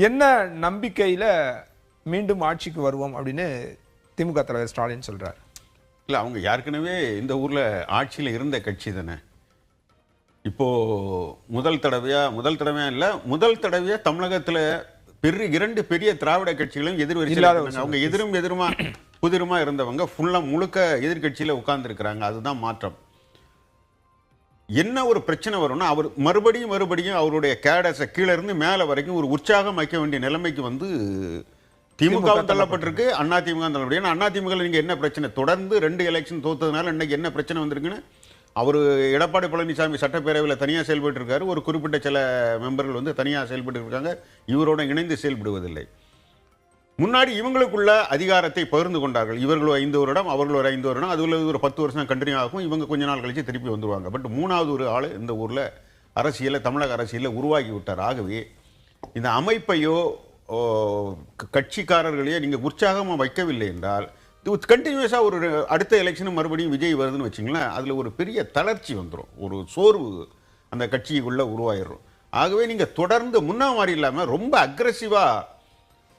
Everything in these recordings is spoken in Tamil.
என்ன நம்பிக்கையில மீண்டும் ஆட்சிக்கு வருவோம் அப்படின்னு திமுக தலைவர் ஸ்டாலின் சொல்றாரு? இல்லை, அவங்க ஏற்கனவே இந்த ஊரில் ஆட்சியில் இருந்த கட்சி தானே. இப்போது முதல் தடவையாக தமிழகத்தில் இரண்டு பெரிய திராவிட கட்சிகளும் எதிர்வரிசையில் அவங்க எதிருமா புதிருமா இருந்தவங்க ஃபுல்லாக முழுக்க எதிர்கட்சியில் உட்கார்ந்துருக்கிறாங்க. அதுதான் மாற்றம். என்ன ஒரு பிரச்சனை வரும்னா, அவர் மறுபடியும் அவருடைய கேடஸை கீழே இருந்து மேலே வரைக்கும் ஒரு உற்சாகம் வைக்க வேண்டிய நிலைமைக்கு வந்து திமுகவும் தள்ளப்பட்டிருக்கு, அதிமுக தள்ளப்பட்டு. ஏன்னா அதிமுக நீங்கள் என்ன பிரச்சனை, தொடர்ந்து 2 எலெக்ஷன் தோத்ததுனால இன்னைக்கு என்ன பிரச்சனை வந்திருக்குன்னு அவர் எடப்பாடி பழனிசாமி சட்டப்பேரவையில் தனியாக செயல்பட்டு இருக்காரு. ஒரு குறிப்பிட்ட சில மெம்பர்கள் வந்து தனியாக செயல்பட்டு இருக்காங்க, இவரோட இணைந்து செயல்படுவதில்லை. முன்னாடி இவங்களுக்குள்ள அதிகாரத்தை பகிர்ந்து கொண்டார்கள். இவர்கள் 5 வருடம், அவர்கள் ஒரு 5 வருடம், அதுல ஒரு 10 வருஷம் கண்டினியூ ஆகும். இவங்க கொஞ்ச நாள் கழிச்சு திருப்பி வந்துருவாங்க. பட் 3வது ஒரு ஆள் இந்த ஊரில் தமிழக அரசியலில் உருவாகி விட்டார். ஆகவே இந்த அமைப்பையோ கட்சிக்காரர்களையோ நீங்கள் உற்சாகமாக வைக்கவில்லை என்றால் கண்டினியூஸாக ஒரு அடுத்த எலெக்ஷனும் மறுபடியும் விஜய் வருதுன்னு வச்சிங்களேன், அதில் ஒரு பெரிய தளர்ச்சி வந்துடும், ஒரு சோர்வு அந்த கட்சிக்குள்ளே உருவாயிடும். ஆகவே நீங்கள் தொடர்ந்து முன்னா மாதிரி இல்லாமல் ரொம்ப அக்ரெசிவாக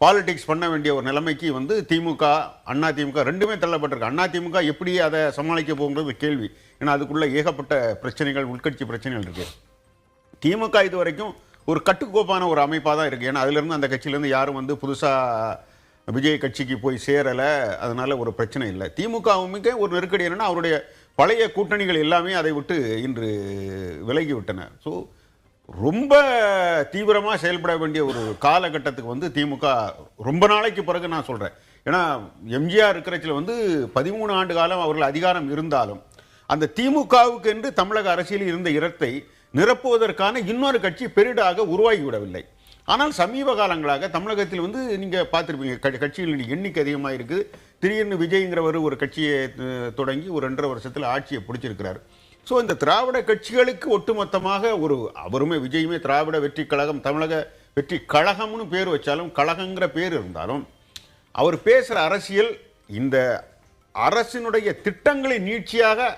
பாலிடிக்ஸ் பண்ண வேண்டிய ஒரு நிலைமைக்கு வந்து திமுக அதிமுக ரெண்டுமே தள்ளப்பட்டிருக்கு. அதிமுக எப்படி அதை சமாளிக்க போகுங்கிறது கேள்வி. ஏன்னா அதுக்குள்ளே ஏகப்பட்ட பிரச்சனைகள், உள்கட்சி பிரச்சனைகள் இருக்குது. திமுக இது வரைக்கும் ஒரு கட்டுக்கோப்பான ஒரு அமைப்பாக தான் இருக்குது. ஏன்னா அதுலேருந்து அந்த கட்சியிலேருந்து யாரும் வந்து புதுசாக விஜய் கட்சிக்கு போய் சேரலை, அதனால ஒரு பிரச்சனை இல்லை. திமுகவுக்கு ஒரு நெருக்கடி என்னென்னா, அவருடைய பழைய கூட்டணிகள் எல்லாமே அதை விட்டு இன்று விலகி விட்டன. ஸோ ரொம்ப தீவிரமாக செயல்பட வேண்டிய ஒரு காலகட்டத்துக்கு வந்து திமுக ரொம்ப நாளைக்கு பிறகு நான் சொல்கிறேன். ஏன்னா எம்ஜிஆர் இருக்கிறச்சில் வந்து 13 ஆண்டு காலம் அவர்கள் அதிகாரம் இருந்தாலும் அந்த திமுகவுக்கு என்று தமிழக அரசியலில் இருந்த இடத்தை நிரப்புவதற்கான இன்னொரு கட்சி பெரிதாக உருவாகிவிடவில்லை. ஆனால் சமீப காலங்களாக தமிழகத்தில் வந்து நீங்கள் பார்த்துருப்பீங்க, கட்சிகளின் எண்ணிக்கை அதிகமாக இருக்குது. திடீர்னு விஜய்ங்கிறவர் ஒரு கட்சியை தொடங்கி ஒரு 2.5 வருஷத்தில் ஆட்சியை பிடிச்சிருக்கிறார். ஸோ இந்த திராவிட கட்சிகளுக்கு ஒட்டுமொத்தமாக அவருமே விஜயுமே திராவிட வெற்றி கழகம், தமிழக வெற்றி கழகம்னு பேர் வச்சாலும், கழகங்கிற பேர் இருந்தாலும், அவர் பேசுகிற அரசியல் இந்த அரசினுடைய திட்டங்களின் நீட்சியாக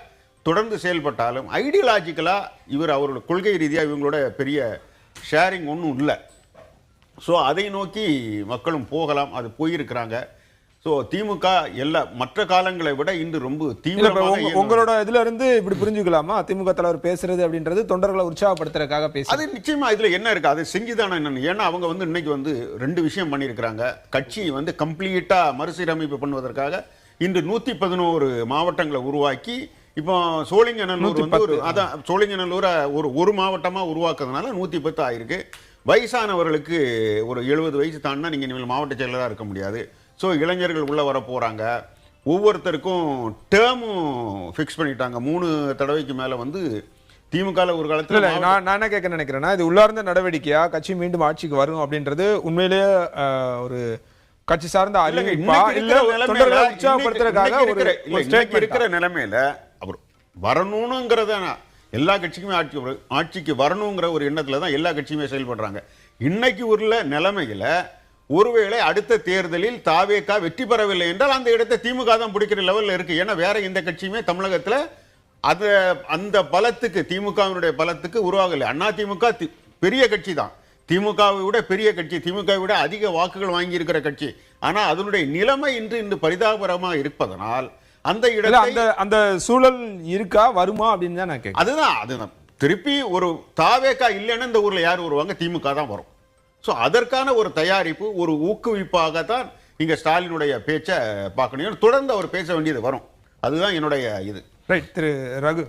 தொடர்ந்து செயல்பட்டாலும் ஐடியாலஜிக்கலாக அவரோட கொள்கை ரீதியாக இவங்களோட பெரிய ஷேரிங் ஒன்றும் இல்லை. ஸோ அதை நோக்கி மக்களும் போகலாம், அது போயிருக்கிறாங்க. ஸோ திமுக மற்ற காலங்களை விட இன்று ரொம்ப தீவிரமாக உங்களோட இதுல இருந்து இப்படி புரிஞ்சுக்கலாமா, திமுக தலைவர் பேசுறது அப்படின்றது தொண்டர்களை உற்சாகப்படுத்துறதுக்காக பேச? அது நிச்சயமா இதுல என்ன இருக்கு, அது செஞ்சுதானே என்னன்னு. ஏன்னா அவங்க வந்து இன்னைக்கு வந்து 2 விஷயம் பண்ணியிருக்கிறாங்க. கட்சி வந்து கம்ப்ளீட்டா மறுசீரமைப்பு பண்ணுவதற்காக இன்று 111 மாவட்டங்களை உருவாக்கி, இப்போ சோழிங்கநல்லூர் வந்து சோழிங்கநல்லூரை ஒரு மாவட்டமாக உருவாக்குறதுனால 110 ஆயிருக்கு. வயசானவர்களுக்கு ஒரு 70 வயசு தாண்டினா நீங்கள் இனிமேல் மாவட்ட செயலராக இருக்க முடியாது. ஸோ இளைஞர்கள் உள்ளே வர போகிறாங்க. ஒவ்வொருத்தருக்கும் டேர்மும் ஃபிக்ஸ் பண்ணிட்டாங்க. 3 தடவைக்கு மேலே வந்து திமுகவில் ஒரு காலத்தில் நான் என்ன கேட்க நினைக்கிறேன்னா, இது உள்ளார்ந்த நடவடிக்கையா, கட்சி மீண்டும் ஆட்சிக்கு வரும் அப்படின்றது உண்மையிலேயே ஒரு கட்சி சார்ந்த இருக்கிற நிலைமையில அவர் வரணுங்கிறத எல்லா கட்சிக்குமே ஆட்சிக்கு வரணுங்கிற ஒரு எண்ணத்துல தான் எல்லா கட்சியுமே செயல்படுறாங்க. இன்னைக்கு உள்ள நிலைமையில ஒருவேளை அடுத்த தேர்தலில் தாவேகா வெற்றி பெறவில்லை என்றால் அந்த இடத்தை திமுக தான் பிடிக்கிற லெவலில் இருக்கு. ஏன்னா வேற எந்த கட்சியுமே தமிழகத்தில் அந்த பலத்துக்கு, திமுகவினுடைய பலத்துக்கு உருவாகலை. அதிமுக பெரிய கட்சி தான், திமுகவை விட பெரிய கட்சி, திமுகவை விட அதிக வாக்குகள் வாங்கி இருக்கிற கட்சி. ஆனா அதனுடைய நிலைமை இன்று பரிதாபகரமாக இருப்பதனால் அந்த இடத்துல அந்த சூழல் இருக்கா, வருமா அப்படின்னு தான் நான் கேட்கிறேன். அதுதான் திருப்பி ஒரு தாவேகா இல்லைன்னா இந்த ஊர்ல யார் வருவாங்க, திமுக தான் வரும். ஸோ அதற்கான ஒரு தயாரிப்பு, ஒரு ஊக்குவிப்பாகத்தான் இங்க ஸ்டாலினுடைய பேச்சை பார்க்கணும். தொடர்ந்து அவர் பேச வேண்டியது வரும். அதுதான் என்னுடைய இது. ரைட். திரு ரகு,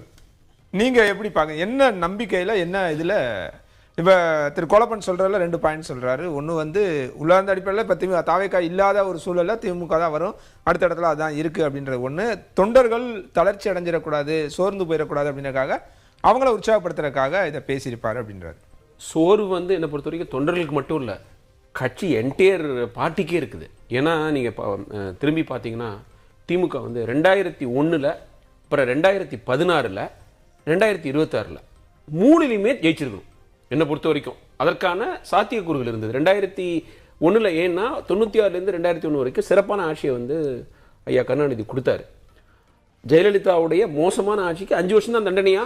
நீங்க எப்படி பார்க்க, என்ன நம்பிக்கையில, என்ன இதுல? இப்போ திரு கோலப்பன் சொல்றதுல 2 பாயிண்ட் சொல்றாரு. ஒன்று வந்து உள்ளார்ந்த அடிப்படையில் இப்போ திமுக தாவேகா இல்லாத ஒரு சூழலில் திமுக தான் வரும், அடுத்த இடத்துல அதான் இருக்கு அப்படின்றது ஒன்று. தொண்டர்கள் தளர்ச்சி அடைஞ்சிடக்கூடாது, சோர்ந்து போயிடக்கூடாது அப்படின்றக்காக, அவங்கள உற்சாகப்படுத்துறதுக்காக இதை பேசியிருப்பாரு அப்படின்றாரு. சோர்வு வந்து என்னை பொறுத்த வரைக்கும் தொண்டர்களுக்கு மட்டும் இல்லை, கட்சி என்டையர் பார்ட்டிக்கே இருக்குது. ஏன்னா நீங்கள் திரும்பி பார்த்தீங்கன்னா திமுக வந்து 2001, அப்புறம் 2016, 2026 3லையுமே ஜெயிச்சிருக்கணும் என்னை பொறுத்த வரைக்கும். அதற்கான சாத்தியக்கூறுகள் இருந்தது. 2001 ஏன்னா 96லேருந்து 2001 வரைக்கும் சிறப்பான ஆட்சியை வந்து ஐயா கருணாநிதி கொடுத்தாரு. ஜெயலலிதாவுடைய மோசமான ஆட்சிக்கு 5 வருஷம் தான் தண்டனையா,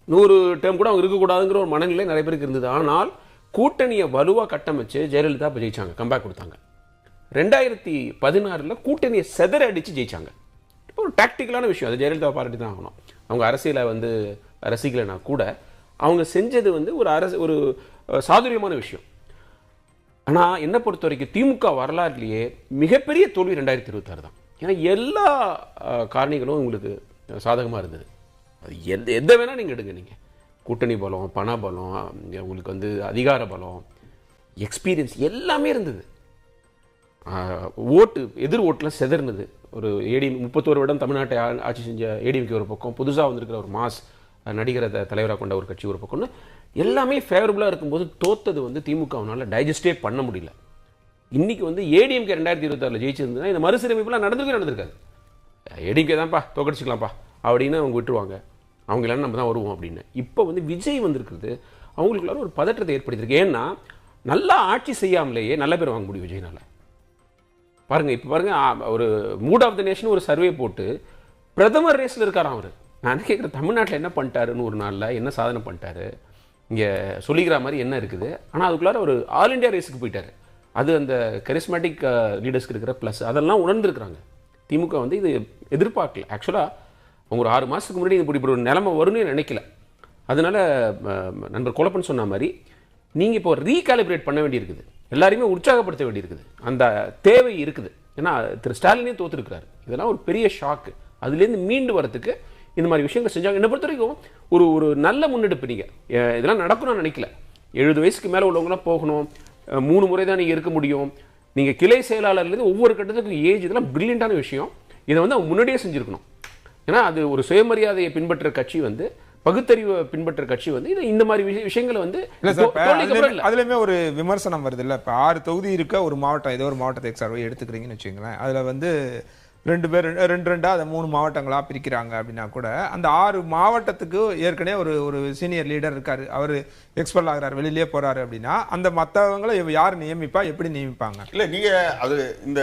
100 டேர்ம் கூட அவங்க இருக்கக்கூடாதுங்கிற ஒரு மனநிலை நிறைய பேருக்கு இருந்தது. ஆனால் கூட்டணியை வலுவாக கட்டமைச்சு ஜெயலலிதா இப்போ ஜெயிச்சாங்க, கம்பேக் கொடுத்தாங்க. 2016 கூட்டணியை செதற அடித்து ஜெயிச்சாங்க. இப்போ ஒரு டாக்டிக்கலான விஷயம், அது ஜெயலலிதா பாராட்டி தான் ஆகணும். அவங்க அரசியலை வந்து ரசிக்கலைன்னா கூட அவங்க செஞ்சது வந்து ஒரு சாதுரியமான விஷயம். ஆனால் என்னை பொறுத்த வரைக்கும் திமுக வரலாறுலேயே மிகப்பெரிய தோல்வி 2026 தான். ஏன்னா எல்லா காரணிகளும் உங்களுக்கு சாதகமாக இருந்தது. அது எந்த வேணால் நீங்கள் எடுங்க. நீங்கள் கூட்டணி பலம், பண பலம், உங்களுக்கு வந்து அதிகார பலம், எக்ஸ்பீரியன்ஸ் எல்லாமே இருந்தது. ஓட்டு எதிர் ஓட்டுலாம் செதறினது. ஒரு ஏடிஎம் 31 வருடம் தமிழ்நாட்டை ஆட்சி செஞ்ச ஏடிஎம்கே ஒரு பக்கம், புதுசாக வந்திருக்கிற ஒரு மாஸ் நடிகரை தலைவராக கொண்ட ஒரு கட்சி ஒரு பக்கம்னு எல்லாமே ஃபேவரபுளாக இருக்கும்போது தோத்தது வந்து திமுகவினால டைஜஸ்டே பண்ண முடியல. இன்னைக்கு வந்து ஏடிஎம்கே 2026 ஜெயிச்சிருந்ததுன்னா இந்த மறுசீரமைப்புலாம் நடந்திருக்காது. ஏடிஎம்கே தான்ப்பா தோக்கடிச்சிக்கலாம்ப்பா அப்படின்னு அவங்க விட்டுருவாங்க, அவங்க இல்லைன்னா நம்ம தான் வருவோம் அப்படின்னு. இப்போ வந்து விஜய் வந்திருக்கிறது அவங்களுக்குள்ளார ஒரு பதற்றத்தை ஏற்படுத்தியிருக்கு. ஏன்னா நல்லா ஆட்சி செய்யாமலேயே நல்ல பேர் வாங்க முடியும் விஜய்னால. பாருங்க, இப்போ பாருங்க, ஒரு மூட் ஆஃப் த நேஷன் ஒரு சர்வே போட்டு பிரதமர் ரேஸில் இருக்காராம் அவர். நான் கேட்குறேன், தமிழ்நாட்டில் என்ன பண்ணிட்டாருன்னு ஒரு நாளில் என்ன சாதனை பண்ணிட்டாரு, இங்கே சொல்லிக்கிற மாதிரி என்ன இருக்குது. ஆனால் அதுக்குள்ளார ஒரு ஆல் இண்டியா ரேஸுக்கு போயிட்டார். அது அந்த கரிஸ்மேட்டிக் லீடர்ஸ்க்கு இருக்கிற ப்ளஸ் அதெல்லாம் உணர்ந்துருக்குறாங்க. திமுக வந்து இது எதிர்பார்க்கல. ஆக்சுவலாக அவங்க ஒரு 6 மாதத்துக்கு முன்னாடி இப்படி ஒரு நிலைமை வரும்னு நினைக்கல. அதனால நண்பர் கொலப்பன் சொன்ன மாதிரி நீங்கள் இப்போ ரீகாலிபிரேட் பண்ண வேண்டியிருக்குது, எல்லாரையுமே உற்சாகப்படுத்த வேண்டியிருக்குது. அந்த தேவை இருக்குது. ஏன்னா திரு ஸ்டாலினே தோற்றுருக்கிறார். இதெல்லாம் ஒரு பெரிய ஷாக்கு. அதுலேருந்து மீண்டு வரத்துக்கு இந்த மாதிரி விஷயங்கள் செஞ்சாங்க. என்னை பொறுத்த வரைக்கும் ஒரு நல்ல முன்னெடுப்பு. நீங்கள் இதெல்லாம் நடக்கணும்னு நினைக்கல. 70 வயசுக்கு மேலே உள்ளவங்களாம் போகணும், 3 முறை தான் நீங்கள் இருக்க முடியும். நீங்கள் கிளை செயலாளர்லேருந்து ஒவ்வொரு கட்டத்துக்கும் ஏஜ், இதெல்லாம் பிரில்லியண்டான விஷயம். இதை வந்து அவங்க முன்னாடியே செஞ்சுருக்கணும். ஏன்னா அது ஒரு சுயமரியாதையை பின்பற்ற கட்சி வந்து, பகுத்தறிவை பின்பற்ற கட்சி வந்து இந்த மாதிரி விஷயங்களை வந்து அதுலயுமே ஒரு விமர்சனம் வருது இல்ல. இப்போ 6 தொகுதி இருக்க ஒரு மாவட்டம், ஏதோ ஒரு மாவட்டத்தை எக்ஸார்வை எடுத்துக்கிறீங்கன்னு வச்சுக்கோங்களேன். அதுல வந்து 2 பேர் 2 அதை 3 மாவட்டங்களா பிரிக்கிறாங்க அப்படின்னா கூட அந்த 6 மாவட்டத்துக்கு ஏற்கனவே ஒரு சீனியர் லீடர் இருக்காரு, அவர் எக்ஸ்பெல் ஆகிறார், வெளியிலேயே போறாரு அப்படின்னா அந்த மற்றவங்களை யார் நியமிப்பா, எப்படி நியமிப்பாங்க? இல்ல நீங்க அது இந்த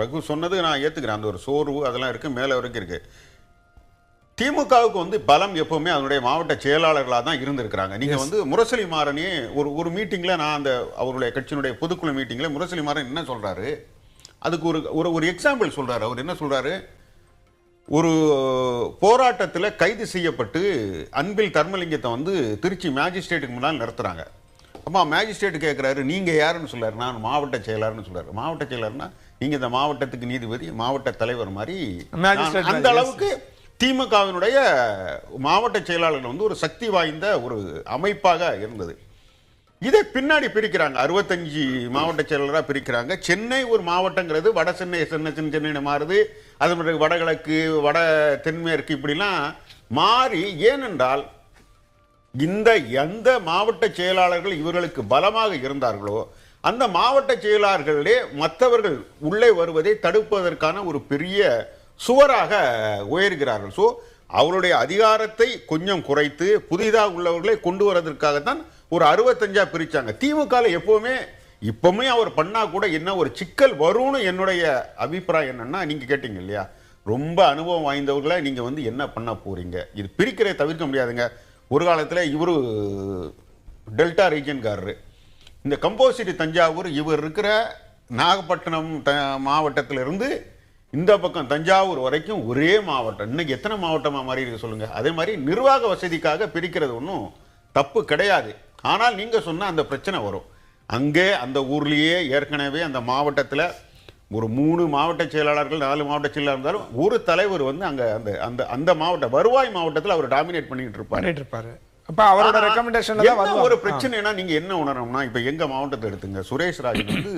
ரகு சொன்னது நான் ஏத்துக்கிறேன். அந்த ஒரு சோர்வு அதெல்லாம் இருக்கு, மேல வரைக்கும் இருக்கு. திமுகவுக்கு வந்து பலம் எப்பவுமே அதனுடைய மாவட்ட செயலாளர்களாக தான் இருந்திருக்கிறாங்க. நீங்க வந்து முரசொலி மாறனே ஒரு மீட்டிங்ல, நான் அந்த அவருடைய கட்சியினுடைய பொதுக்குழு மீட்டிங்ல முரசொலி மாறன் என்ன சொல்றாரு, அதுக்கு ஒரு எக்ஸாம்பிள் சொல்றாரு. அவர் என்ன சொல்றாரு, ஒரு போராட்டத்தில் கைது செய்யப்பட்டு அன்பில் தர்மலிங்கத்தை வந்து திருச்சி மேஜிஸ்ட்ரேட்டுக்கு முன்னால் நிறுத்துறாங்க. அம்மா மேஜிஸ்ட்ரேட் கேட்குறாரு, நீங்க யாருன்னு சொல்றாரு. நான் மாவட்ட செயலாளர்னு சொல்றாரு. மாவட்ட செயலாளர்னா நீங்க இந்த மாவட்டத்துக்கு நீதிபதி, மாவட்ட தலைவர் மாதிரி. அந்த அளவுக்கு திமுகவினுடைய மாவட்ட செயலாளர்கள் வந்து ஒரு சக்தி வாய்ந்த ஒரு அமைப்பாக இருந்தது. இதை பின்னாடி பிரிக்கிறாங்க, 65 மாவட்ட செயலாளராக பிரிக்கிறாங்க. சென்னை ஒரு மாவட்டங்கிறது வட சென்னை சென்னை மாறுது, அது பிறகு வடகிழக்கு, வட தென்மேற்கு இப்படிலாம் மாறி. ஏனென்றால் எந்த மாவட்ட செயலாளர்கள் இவர்களுக்கு பலமாக இருந்தார்களோ அந்த மாவட்ட செயலாளர்களே மற்றவர்கள் உள்ளே வருவதை தடுப்பதற்கான ஒரு பெரிய சுவராக உயர்கிறார்கள். ஸோ அவருடைய அதிகாரத்தை கொஞ்சம் குறைத்து புதிதாக உள்ளவர்களை கொண்டு வருவதற்காகத்தான் ஒரு 65 பிரிச்சாங்க. திமுக இப்பவுமே அவர் பண்ணா கூட என்ன ஒரு சிக்கல் வரும்னு என்னுடைய அபிப்பிராயம் என்னன்னா, நீங்க கேட்டீங்க இல்லையா, ரொம்ப அனுபவம் வாய்ந்தவர்களை நீங்க வந்து என்ன பண்ண போறீங்க, இது பிரிக்கிறத தவிர்க்க முடியாதுங்க. ஒரு காலத்தில் இவரு டெல்டா ரீஜன்காரரு, இந்த கம்போசிட் தஞ்சாவூர், இவர் இருக்கிற நாகப்பட்டினம் மாவட்டத்திலிருந்து இந்த பக்கம் தஞ்சாவூர் வரைக்கும் ஒரே மாவட்டம். இன்னைக்கு எத்தனை மாவட்டமா மாறி இருக்கு சொல்லுங்க. அதே மாதிரி நிர்வாக வசதிக்காக பிரிக்கிறது ஒன்றும் தப்பு கிடையாது. ஆனால் நீங்க சொன்ன அந்த பிரச்சனை வரும். அங்கே அந்த ஊர்லயே ஏற்கனவே அந்த மாவட்டத்தில் ஒரு 3 மாவட்ட செயலாளர்கள் 4 மாவட்ட செயலாளர் இருந்தாலும் ஒரு தலைவர் வந்து அங்க அந்த அந்த மாவட்ட வருவாய் மாவட்டத்தில் அவர் டாமினேட் பண்ணிட்டு இருப்பாரு. அப்ப அவரோட ரெக்கமெண்டேஷன்ல தான் ஒரு பிரச்சனைனா நீங்க என்ன உணரணும்னா, இப்ப எங்க மாவட்டத்தை எடுத்துங்க, சுரேஷ் ராஜன் வந்து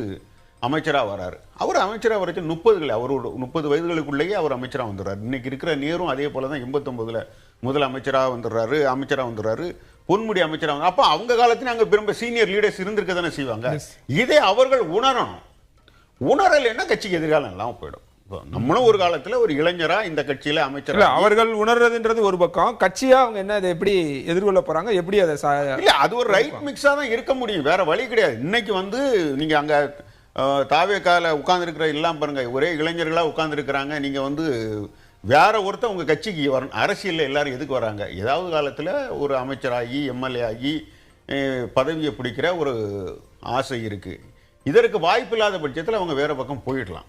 அமைச்சரா வராரு. அவர் அமைச்சரா வரைக்கும் 30 அவரோட 30 வயதுகளுக்குள்ளேயே அவர் அமைச்சரா வந்துடுறாரு. இன்னைக்கு இருக்கிற நேரும் அதே போலதான் 89 முதல் அமைச்சரா வந்துடுறாரு, பொன்முடி அமைச்சரா வந்து. அப்ப அவங்க காலத்துல அங்க பெரும் சீனியர் லீடர்ஸ் இருந்திருக்க தானே செய்வாங்க. இதை அவர்கள் உணரணும். உணரலைன்னா கட்சிக்கு எதிர்காலம் எல்லாம் போயிடும். நம்மளும் ஒரு காலத்துல ஒரு இளைஞரா இந்த கட்சியில அமைச்சர் அவர்கள் உணர்றதுன்றது ஒரு பக்கம், கட்சியா அவங்க என்ன அதை எப்படி எதிர்கொள்ள போறாங்க, எப்படி அதை இல்ல அது ஒரு ரைட் மிக்ஸா தான் இருக்க முடியும், வேற வழி கிடையாது. இன்னைக்கு வந்து நீங்க அங்க தாவேக்கால உட்கார்ந்துருக்கிற எல்லாம் பாருங்க, ஒரே இளைஞர்களா உட்கார்ந்துருக்கிறாங்க. நீங்க வந்து வேற ஒருத்தர் உங்க கட்சிக்கு வரணும். அரசியல்ல எல்லாரும் எதுக்கு வராங்க, ஏதாவது காலத்துல ஒரு அமைச்சராகி எம்எல்ஏ ஆகி பதவியை பிடிக்கிற ஒரு ஆசை இருக்குது. இதற்கு வாய்ப்பில்லாத பட்சத்தில் அவங்க வேறு பக்கம் போயிடலாம்.